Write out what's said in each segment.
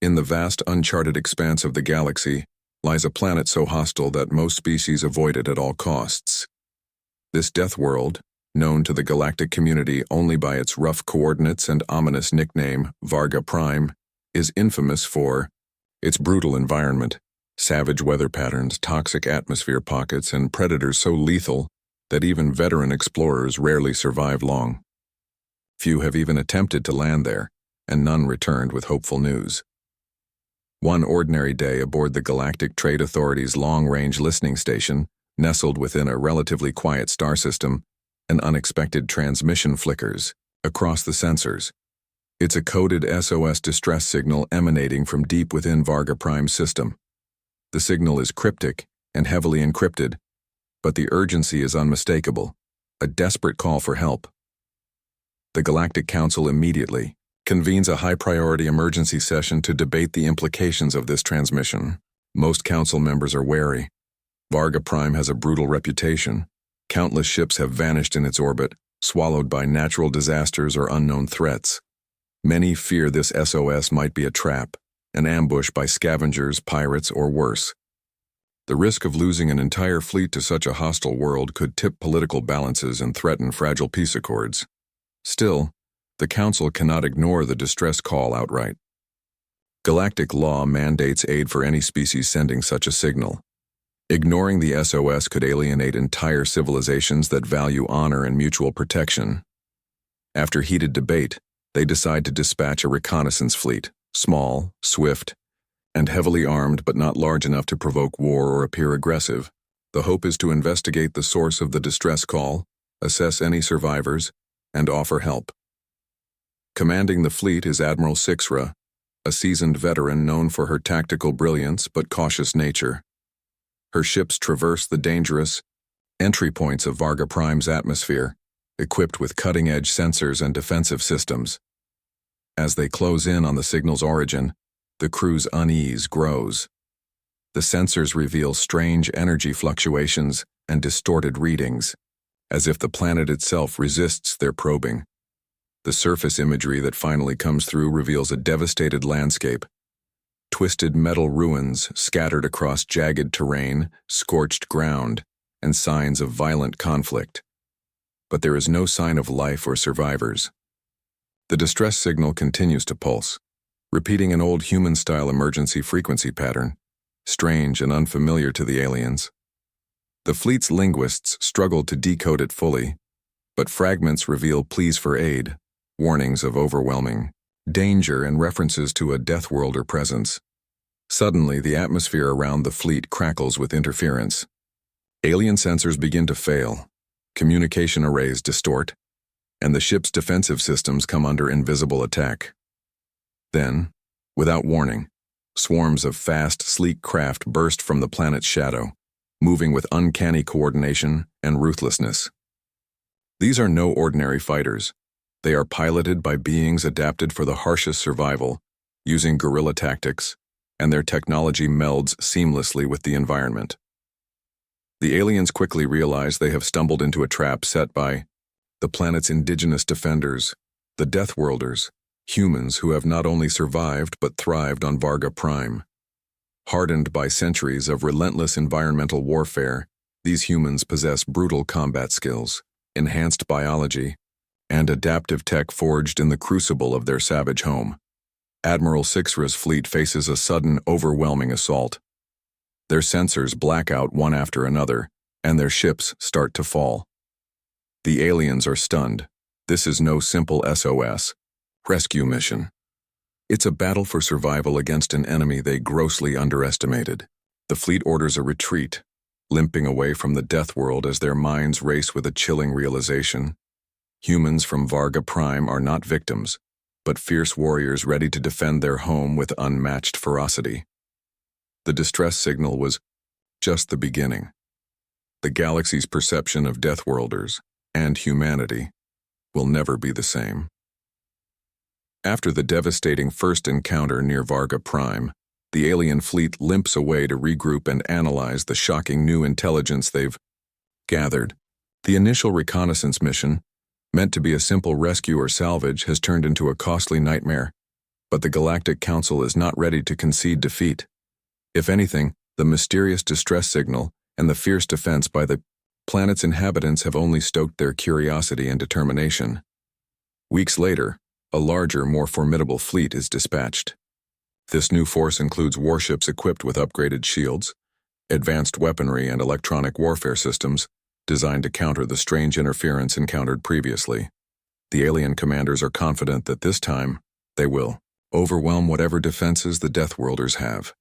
In the vast uncharted expanse of the galaxy lies a planet so hostile that most species avoid it at all costs. This death world, known to the galactic community only by its rough coordinates and ominous nickname Varga Prime, is infamous for its brutal environment, savage weather patterns, toxic atmosphere pockets, and predators so lethal that even veteran explorers rarely survive long. Few have even attempted to land there, and none returned with hopeful news. One ordinary day aboard the Galactic Trade Authority's long-range listening station, nestled within a relatively quiet star system, an unexpected transmission flickers across the sensors. It's a coded SOS distress signal emanating from deep within Varga Prime's system. The signal is cryptic and heavily encrypted, but the urgency is unmistakable, a desperate call for help. The Galactic Council immediately convenes a high-priority emergency session to debate the implications of this transmission. Most council members are wary. Varga Prime has a brutal reputation. Countless ships have vanished in its orbit, swallowed by natural disasters or unknown threats. Many fear this SOS might be a trap, an ambush by scavengers, pirates, or worse. The risk of losing an entire fleet to such a hostile world could tip political balances and threaten fragile peace accords. Still, the Council cannot ignore the distress call outright. Galactic law mandates aid for any species sending such a signal. Ignoring the SOS could alienate entire civilizations that value honor and mutual protection. After heated debate, they decide to dispatch a reconnaissance fleet, small, swift, and heavily armed but not large enough to provoke war or appear aggressive. The hope is to investigate the source of the distress call, assess any survivors, and offer help. Commanding the fleet is Admiral Sixra, a seasoned veteran known for her tactical brilliance but cautious nature. Her ships traverse the dangerous entry points of Varga Prime's atmosphere, equipped with cutting-edge sensors and defensive systems. As they close in on the signal's origin, the crew's unease grows. The sensors reveal strange energy fluctuations and distorted readings, as if the planet itself resists their probing. The surface imagery that finally comes through reveals a devastated landscape. Twisted metal ruins scattered across jagged terrain, scorched ground, and signs of violent conflict. But there is no sign of life or survivors. The distress signal continues to pulse, repeating an old human-style emergency frequency pattern, strange and unfamiliar to the aliens. The fleet's linguists struggle to decode it fully, but fragments reveal pleas for aid, warnings of overwhelming danger, and references to a Deathworlder presence. Suddenly, the atmosphere around the fleet crackles with interference. Alien sensors begin to fail, communication arrays distort, and the ship's defensive systems come under invisible attack. Then, without warning, swarms of fast, sleek craft burst from the planet's shadow, moving with uncanny coordination and ruthlessness. These are no ordinary fighters. They are piloted by beings adapted for the harshest survival, using guerrilla tactics, and their technology melds seamlessly with the environment. The aliens quickly realize they have stumbled into a trap set by the planet's indigenous defenders, the Deathworlders, humans who have not only survived but thrived on Varga Prime. Hardened by centuries of relentless environmental warfare, these humans possess brutal combat skills, enhanced biology, and adaptive tech forged in the crucible of their savage home. Admiral Sixra's fleet faces a sudden, overwhelming assault. Their sensors black out one after another, and their ships start to fall. The aliens are stunned. This is no simple SOS rescue mission. It's a battle for survival against an enemy they grossly underestimated. The fleet orders a retreat, limping away from the death world as their minds race with a chilling realization. Humans from Varga Prime are not victims, but fierce warriors ready to defend their home with unmatched ferocity. The distress signal was just the beginning. The galaxy's perception of Deathworlders and humanity will never be the same. After the devastating first encounter near Varga Prime, the alien fleet limps away to regroup and analyze the shocking new intelligence they've gathered. The initial reconnaissance mission, meant to be a simple rescue or salvage, has turned into a costly nightmare. But the Galactic Council is not ready to concede defeat. If anything, the mysterious distress signal and the fierce defense by the planet's inhabitants have only stoked their curiosity and determination. Weeks later, a larger, more formidable fleet is dispatched. This new force includes warships equipped with upgraded shields, advanced weaponry and electronic warfare systems designed to counter the strange interference encountered previously. The alien commanders are confident that this time, they will overwhelm whatever defenses the Deathworlders have.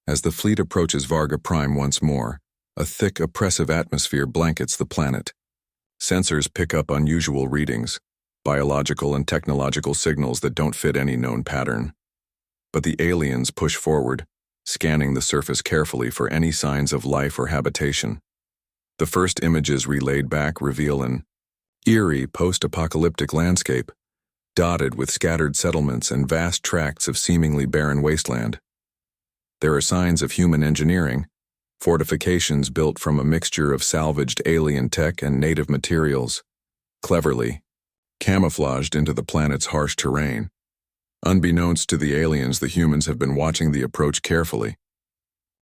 As the fleet approaches Varga Prime once more, a thick, oppressive atmosphere blankets the planet. Sensors pick up unusual readings, biological and technological signals that don't fit any known pattern. But the aliens push forward, scanning the surface carefully for any signs of life or habitation. The first images relayed back reveal an eerie post-apocalyptic landscape, dotted with scattered settlements and vast tracts of seemingly barren wasteland. There are signs of human engineering, fortifications built from a mixture of salvaged alien tech and native materials, cleverly camouflaged into the planet's harsh terrain. Unbeknownst to the aliens, the humans have been watching the approach carefully.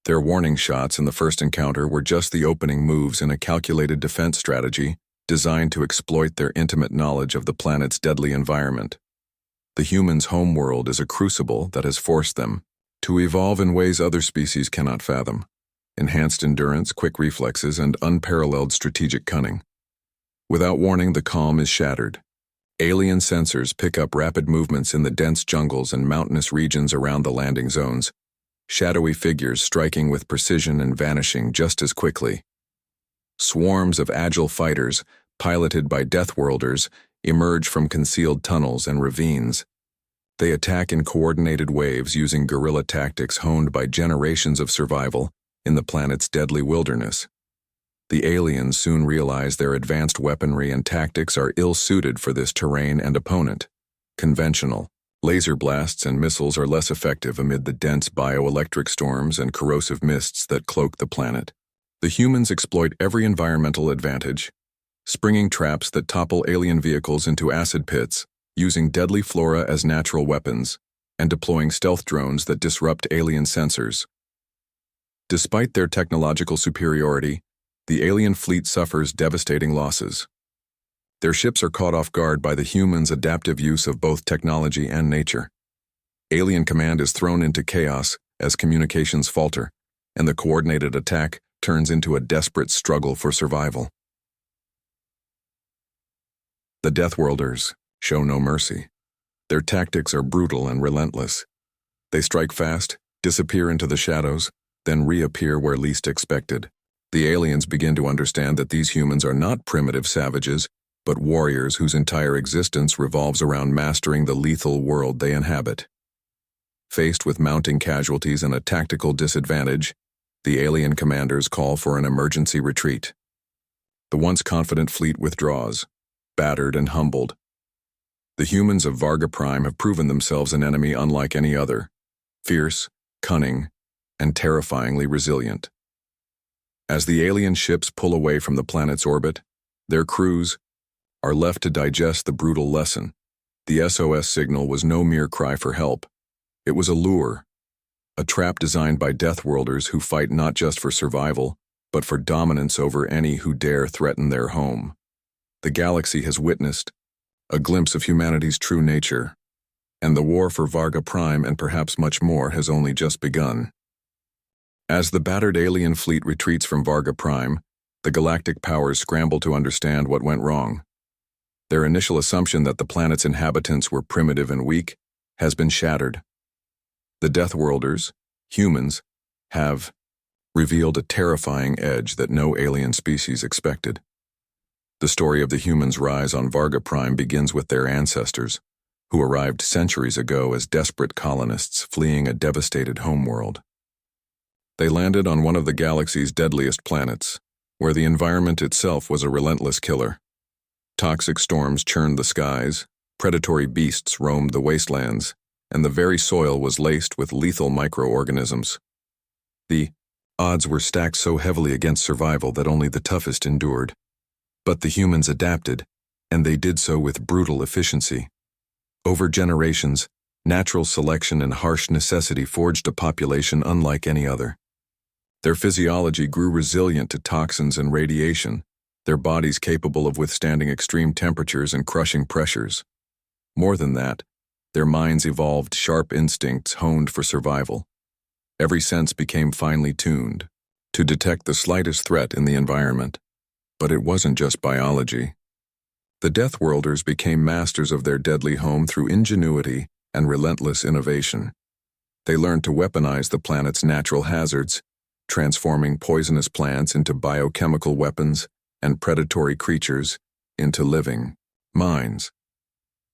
Their warning shots in the first encounter were just the opening moves in a calculated defense strategy designed to exploit their intimate knowledge of the planet's deadly environment. The humans' homeworld is a crucible that has forced them to evolve in ways other species cannot fathom: enhanced endurance, quick reflexes, and unparalleled strategic cunning. Without warning, the calm is shattered. Alien sensors pick up rapid movements in the dense jungles and mountainous regions around the landing zones, shadowy figures striking with precision and vanishing just as quickly. Swarms of agile fighters, piloted by Deathworlders, emerge from concealed tunnels and ravines. They attack in coordinated waves using guerrilla tactics honed by generations of survival in the planet's deadly wilderness. The aliens soon realize their advanced weaponry and tactics are ill-suited for this terrain and opponent. Conventional laser blasts and missiles are less effective amid the dense bioelectric storms and corrosive mists that cloak the planet. The humans exploit every environmental advantage, springing traps that topple alien vehicles into acid pits, using deadly flora as natural weapons, and deploying stealth drones that disrupt alien sensors. Despite their technological superiority, the alien fleet suffers devastating losses. Their ships are caught off guard by the humans' adaptive use of both technology and nature. Alien command is thrown into chaos as communications falter, and the coordinated attack turns into a desperate struggle for survival. The Deathworlders show no mercy. Their tactics are brutal and relentless. They strike fast, disappear into the shadows, then reappear where least expected. The aliens begin to understand that these humans are not primitive savages, but warriors whose entire existence revolves around mastering the lethal world they inhabit. Faced with mounting casualties and a tactical disadvantage, the alien commanders call for an emergency retreat. The once confident fleet withdraws, battered and humbled. The humans of Varga Prime have proven themselves an enemy unlike any other, fierce, cunning, and terrifyingly resilient. As the alien ships pull away from the planet's orbit, their crews are left to digest the brutal lesson. The SOS signal was no mere cry for help. It was a lure, a trap designed by Deathworlders who fight not just for survival, but for dominance over any who dare threaten their home. The galaxy has witnessed a glimpse of humanity's true nature, and the war for Varga Prime and perhaps much more has only just begun. As the battered alien fleet retreats from Varga Prime, the galactic powers scramble to understand what went wrong. Their initial assumption that the planet's inhabitants were primitive and weak has been shattered. The Deathworlders, humans, have revealed a terrifying edge that no alien species expected. The story of the humans' rise on Varga Prime begins with their ancestors, who arrived centuries ago as desperate colonists fleeing a devastated homeworld. They landed on one of the galaxy's deadliest planets, where the environment itself was a relentless killer. Toxic storms churned the skies, predatory beasts roamed the wastelands, and the very soil was laced with lethal microorganisms. The odds were stacked so heavily against survival that only the toughest endured. But the humans adapted, and they did so with brutal efficiency. Over generations, Natural selection and harsh necessity forged a population unlike any other. Their physiology grew resilient to toxins and radiation, their bodies capable of withstanding extreme temperatures and crushing pressures. More than that, their minds evolved sharp instincts honed for survival. Every sense became finely tuned to detect the slightest threat in the environment. But it wasn't just biology. The Deathworlders became masters of their deadly home through ingenuity and relentless innovation. They learned to weaponize the planet's natural hazards, transforming poisonous plants into biochemical weapons and predatory creatures into living mines.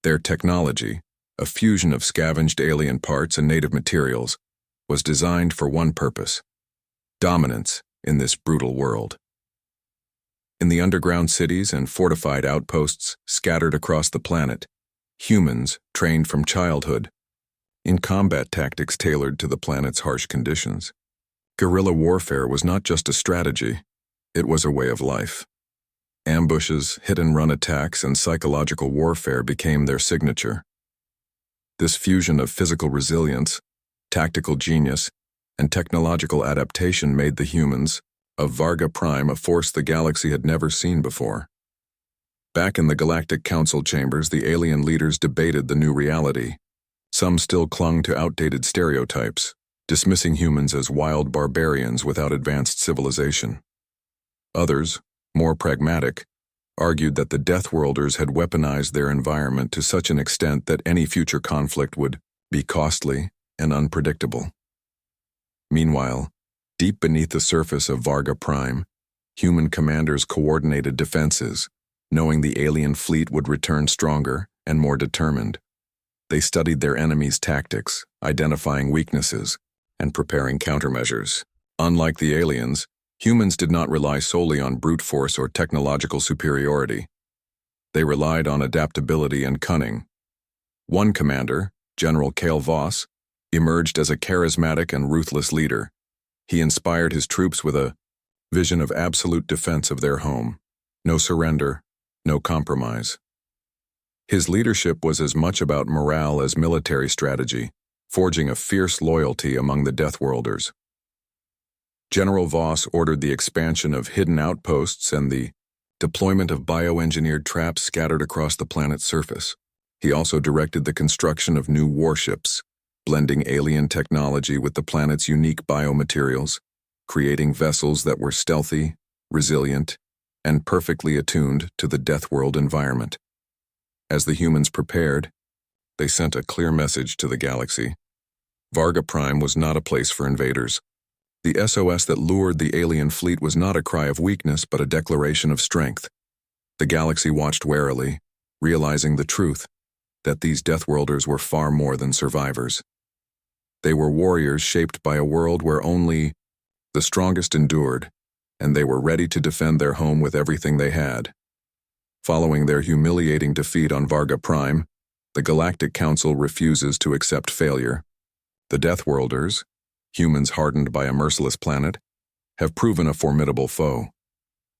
Their technology, a fusion of scavenged alien parts and native materials, was designed for one purpose: dominance in this brutal world. In the underground cities and fortified outposts scattered across the planet, humans, trained from childhood, in combat tactics tailored to the planet's harsh conditions. Guerrilla warfare was not just a strategy, it was a way of life. Ambushes, hit-and-run attacks, and psychological warfare became their signature. This fusion of physical resilience, tactical genius, and technological adaptation made the humans of Varga Prime a force the galaxy had never seen before. Back in the Galactic Council chambers, the alien leaders debated the new reality. Some still clung to outdated stereotypes, dismissing humans as wild barbarians without advanced civilization. Others, more pragmatic, argued that the Deathworlders had weaponized their environment to such an extent that any future conflict would be costly and unpredictable. Meanwhile, deep beneath the surface of Varga Prime, human commanders coordinated defenses, knowing the alien fleet would return stronger and more determined. They studied their enemies' tactics, identifying weaknesses, and preparing countermeasures. Unlike the aliens, humans did not rely solely on brute force or technological superiority. They relied on adaptability and cunning. One commander, General Kale Voss, emerged as a charismatic and ruthless leader. He inspired his troops with a vision of absolute defense of their home. No surrender, no compromise. His leadership was as much about morale as military strategy, forging a fierce loyalty among the Deathworlders. General Voss ordered the expansion of hidden outposts and the deployment of bioengineered traps scattered across the planet's surface. He also directed the construction of new warships, blending alien technology with the planet's unique biomaterials, creating vessels that were stealthy, resilient, and perfectly attuned to the Deathworld environment. As the humans prepared, they sent a clear message to the galaxy. Varga Prime was not a place for invaders. The SOS that lured the alien fleet was not a cry of weakness but a declaration of strength. The galaxy watched warily, realizing the truth, that these Deathworlders were far more than survivors. They were warriors shaped by a world where only the strongest endured, and they were ready to defend their home with everything they had. Following their humiliating defeat on Varga Prime, the Galactic Council refuses to accept failure. The Deathworlders, humans hardened by a merciless planet, have proven a formidable foe.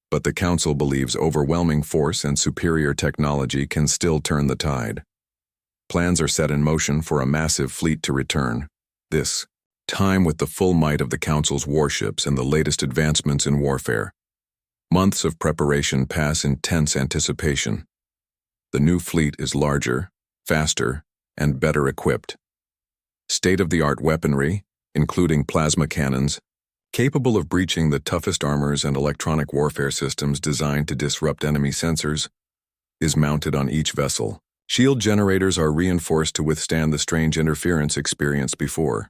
But the Council believes overwhelming force and superior technology can still turn the tide. Plans are set in motion for a massive fleet to return, this time with the full might of the Council's warships and the latest advancements in warfare. Months of preparation pass in tense anticipation. The new fleet is larger, faster, and better equipped. State-of-the-art weaponry, including plasma cannons, capable of breaching the toughest armors and electronic warfare systems designed to disrupt enemy sensors, is mounted on each vessel. Shield generators are reinforced to withstand the strange interference experienced before.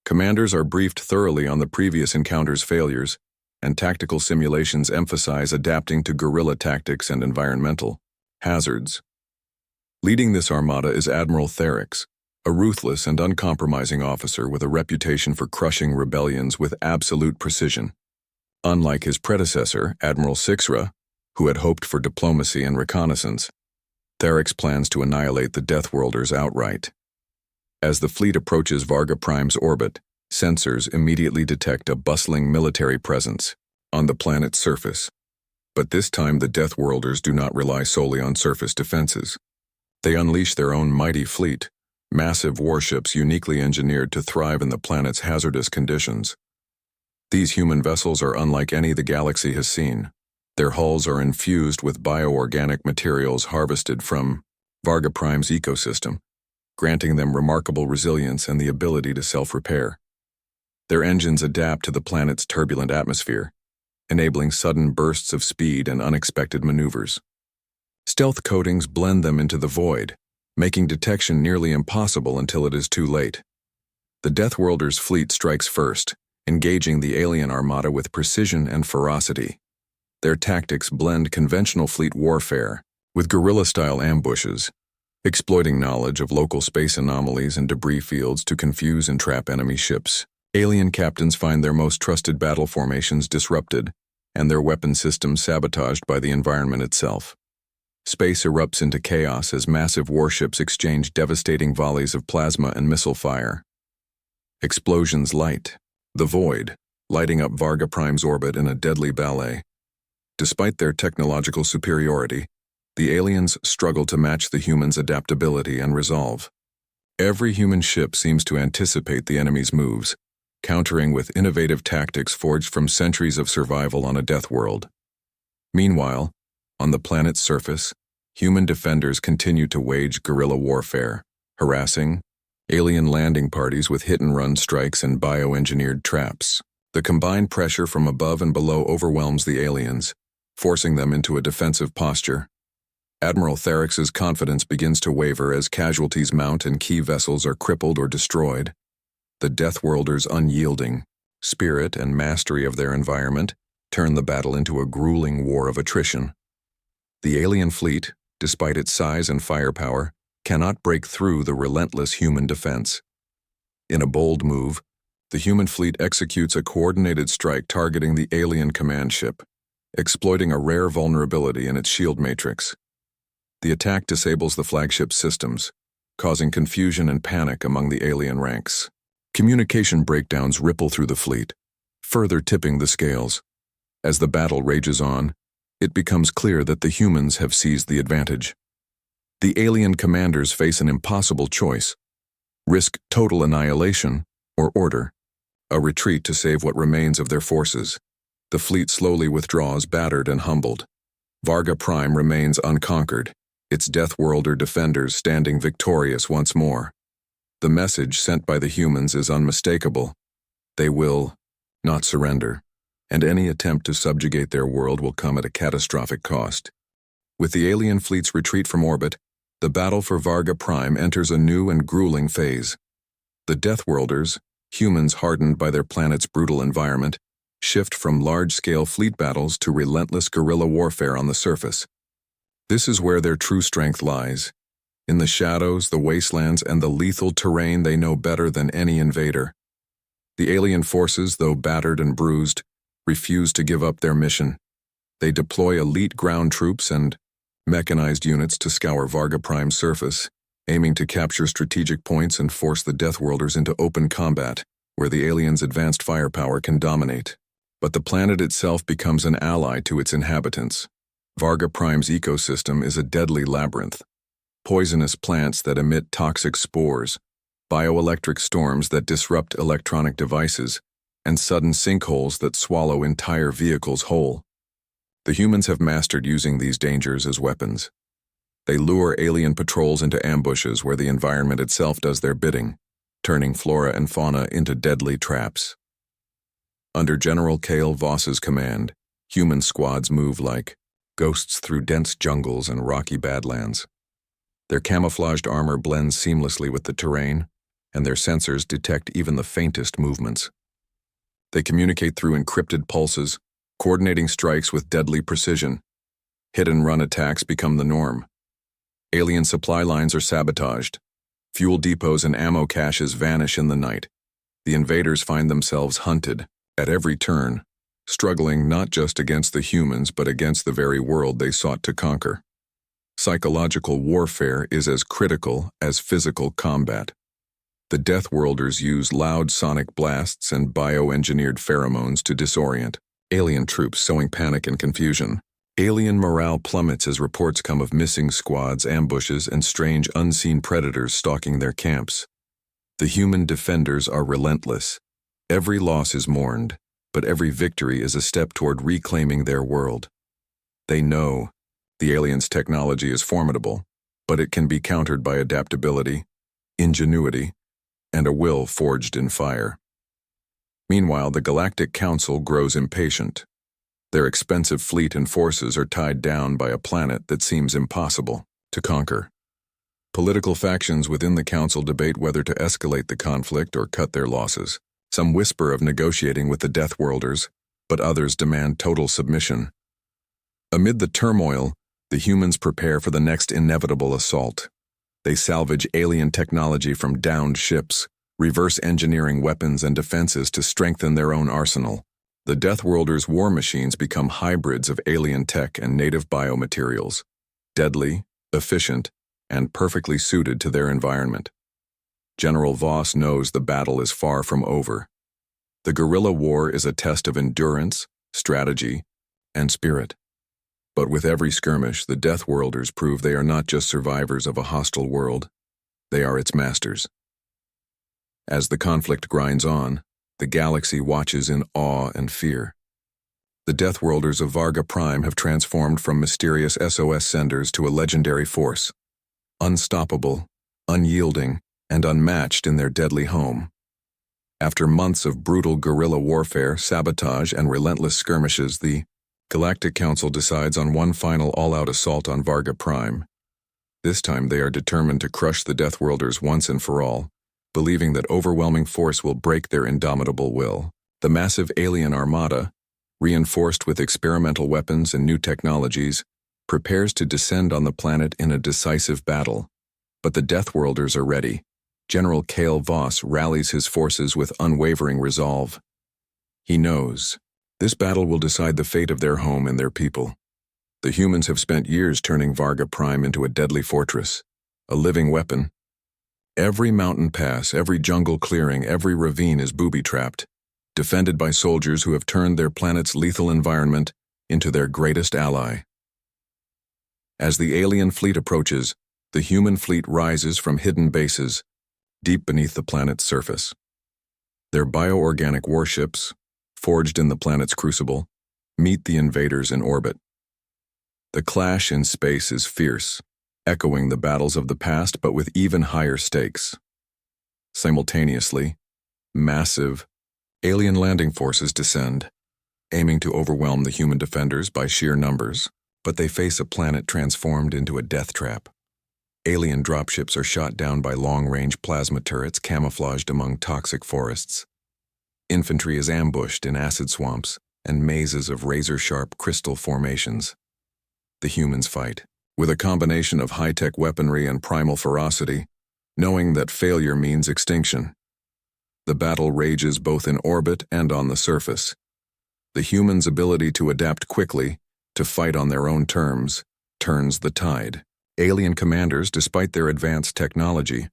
Commanders are briefed thoroughly on the previous encounter's failures, and tactical simulations emphasize adapting to guerrilla tactics and environmental hazards. Leading this armada is Admiral Therix, a ruthless and uncompromising officer with a reputation for crushing rebellions with absolute precision. Unlike his predecessor, Admiral Sixra, who had hoped for diplomacy and reconnaissance, Therix plans to annihilate the Deathworlders outright. As the fleet approaches Varga Prime's orbit, sensors immediately detect a bustling military presence on the planet's surface. But this time the Deathworlders do not rely solely on surface defenses. They unleash their own mighty fleet, massive warships uniquely engineered to thrive in the planet's hazardous conditions. These human vessels are unlike any the galaxy has seen. Their hulls are infused with bioorganic materials harvested from Varga Prime's ecosystem, granting them remarkable resilience and the ability to self-repair. Their engines adapt to the planet's turbulent atmosphere, enabling sudden bursts of speed and unexpected maneuvers. Stealth coatings blend them into the void, making detection nearly impossible until it is too late. The Deathworlders' fleet strikes first, engaging the alien armada with precision and ferocity. Their tactics blend conventional fleet warfare with guerrilla-style ambushes, exploiting knowledge of local space anomalies and debris fields to confuse and trap enemy ships. Alien captains find their most trusted battle formations disrupted and their weapon systems sabotaged by the environment itself. Space erupts into chaos as massive warships exchange devastating volleys of plasma and missile fire. Explosions light the void, lighting up Varga Prime's orbit in a deadly ballet. Despite their technological superiority, the aliens struggle to match the humans' adaptability and resolve. Every human ship seems to anticipate the enemy's moves, countering with innovative tactics forged from centuries of survival on a death world. Meanwhile, on the planet's surface, human defenders continue to wage guerrilla warfare, harassing alien landing parties with hit-and-run strikes and bioengineered traps. The combined pressure from above and below overwhelms the aliens, forcing them into a defensive posture. Admiral Therix's confidence begins to waver as casualties mount and key vessels are crippled or destroyed. The Deathworlders' unyielding spirit and mastery of their environment turn the battle into a grueling war of attrition. The alien fleet, despite its size and firepower, cannot break through the relentless human defense. In a bold move, the human fleet executes a coordinated strike targeting the alien command ship, exploiting a rare vulnerability in its shield matrix. The attack disables the flagship's systems, causing confusion and panic among the alien ranks. Communication breakdowns ripple through the fleet, further tipping the scales. As the battle rages on, it becomes clear that the humans have seized the advantage. The alien commanders face an impossible choice: risk total annihilation or order a retreat to save what remains of their forces. The fleet slowly withdraws, battered and humbled. Varga Prime remains unconquered, its Deathworlder defenders standing victorious once more. The message sent by the humans is unmistakable. They will not surrender, and any attempt to subjugate their world will come at a catastrophic cost. With the alien fleet's retreat from orbit, the battle for Varga Prime enters a new and grueling phase. The Deathworlders, humans hardened by their planet's brutal environment, shift from large-scale fleet battles to relentless guerrilla warfare on the surface. This is where their true strength lies, in the shadows, the wastelands, and the lethal terrain they know better than any invader. The alien forces, though battered and bruised, refuse to give up their mission. They deploy elite ground troops and mechanized units to scour Varga Prime's surface, aiming to capture strategic points and force the Deathworlders into open combat, where the aliens' advanced firepower can dominate. But the planet itself becomes an ally to its inhabitants. Varga Prime's ecosystem is a deadly labyrinth. Poisonous plants that emit toxic spores, bioelectric storms that disrupt electronic devices, and sudden sinkholes that swallow entire vehicles whole. The humans have mastered using these dangers as weapons. They lure alien patrols into ambushes where the environment itself does their bidding, turning flora and fauna into deadly traps. Under General Kale Voss's command, human squads move like ghosts through dense jungles and rocky badlands. Their camouflaged armor blends seamlessly with the terrain, and their sensors detect even the faintest movements. They communicate through encrypted pulses, coordinating strikes with deadly precision. Hit-and-run attacks become the norm. Alien supply lines are sabotaged. Fuel depots and ammo caches vanish in the night. The invaders find themselves hunted at every turn, struggling not just against the humans but against the very world they sought to conquer. Psychological warfare is as critical as physical combat. The Deathworlders use loud sonic blasts and bioengineered pheromones to disorient alien troops, sowing panic and confusion. Alien morale plummets as reports come of missing squads, ambushes, and strange unseen predators stalking their camps. The human defenders are relentless. Every loss is mourned, but every victory is a step toward reclaiming their world. They know the aliens' technology is formidable, but it can be countered by adaptability, ingenuity, and a will forged in fire. Meanwhile, the Galactic Council grows impatient. Their expensive fleet and forces are tied down by a planet that seems impossible to conquer. Political factions within the Council debate whether to escalate the conflict or cut their losses. Some whisper of negotiating with the Deathworlders, but others demand total submission. Amid the turmoil, the humans prepare for the next inevitable assault. They salvage alien technology from downed ships, reverse engineering weapons and defenses to strengthen their own arsenal. The Deathworlders' war machines become hybrids of alien tech and native biomaterials, deadly, efficient, and perfectly suited to their environment. General Voss knows the battle is far from over. The guerrilla war is a test of endurance, strategy, and spirit. But with every skirmish, the Deathworlders prove they are not just survivors of a hostile world, they are its masters. As the conflict grinds on, the galaxy watches in awe and fear. The Deathworlders of Varga Prime have transformed from mysterious SOS senders to a legendary force. Unstoppable, unyielding, and unmatched in their deadly home. After months of brutal guerrilla warfare, sabotage, and relentless skirmishes, the Galactic Council decides on one final all-out assault on Varga Prime. This time they are determined to crush the Deathworlders once and for all, believing that overwhelming force will break their indomitable will. The massive alien armada, reinforced with experimental weapons and new technologies, prepares to descend on the planet in a decisive battle. But the Deathworlders are ready. General Kale Voss rallies his forces with unwavering resolve. He knows this battle will decide the fate of their home and their people. The humans have spent years turning Varga Prime into a deadly fortress, a living weapon. Every mountain pass, every jungle clearing, every ravine is booby-trapped, defended by soldiers who have turned their planet's lethal environment into their greatest ally. As the alien fleet approaches, the human fleet rises from hidden bases, deep beneath the planet's surface. Their bioorganic warships, forged in the planet's crucible, meet the invaders in orbit. The clash in space is fierce, echoing the battles of the past but with even higher stakes. Simultaneously, massive, alien landing forces descend, aiming to overwhelm the human defenders by sheer numbers, but they face a planet transformed into a death trap. Alien dropships are shot down by long-range plasma turrets camouflaged among toxic forests. Infantry is ambushed in acid swamps and mazes of razor-sharp crystal formations. The humans fight, with a combination of high-tech weaponry and primal ferocity, knowing that failure means extinction. The battle rages both in orbit and on the surface. The humans' ability to adapt quickly, to fight on their own terms, turns the tide. Alien commanders, despite their advanced technology,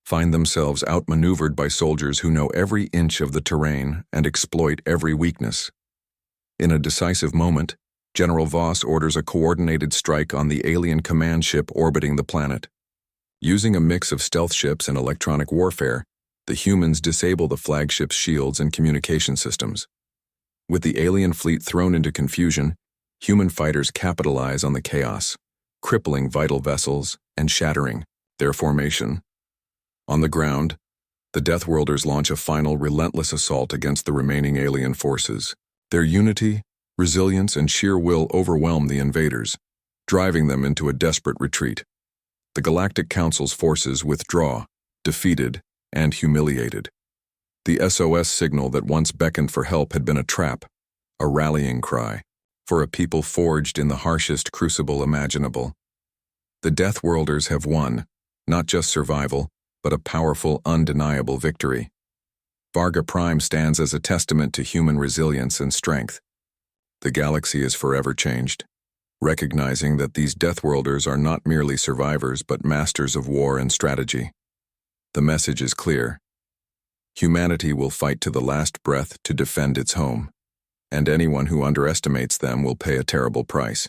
find themselves outmaneuvered by soldiers who know every inch of the terrain and exploit every weakness. In a decisive moment, General Voss orders a coordinated strike on the alien command ship orbiting the planet. Using a mix of stealth ships and electronic warfare, the humans disable the flagship's shields and communication systems. With the alien fleet thrown into confusion, human fighters capitalize on the chaos, crippling vital vessels and shattering their formation. On the ground, the Deathworlders launch a final relentless assault against the remaining alien forces. Their unity, resilience, and sheer will overwhelm the invaders, driving them into a desperate retreat. The Galactic Council's forces withdraw, defeated and humiliated. The SOS signal that once beckoned for help had been a trap, a rallying cry for a people forged in the harshest crucible imaginable. The Deathworlders have won, not just survival, but a powerful, undeniable victory. Varga Prime stands as a testament to human resilience and strength. The galaxy is forever changed, recognizing that these Deathworlders are not merely survivors but masters of war and strategy. The message is clear. Humanity will fight to the last breath to defend its home, and anyone who underestimates them will pay a terrible price.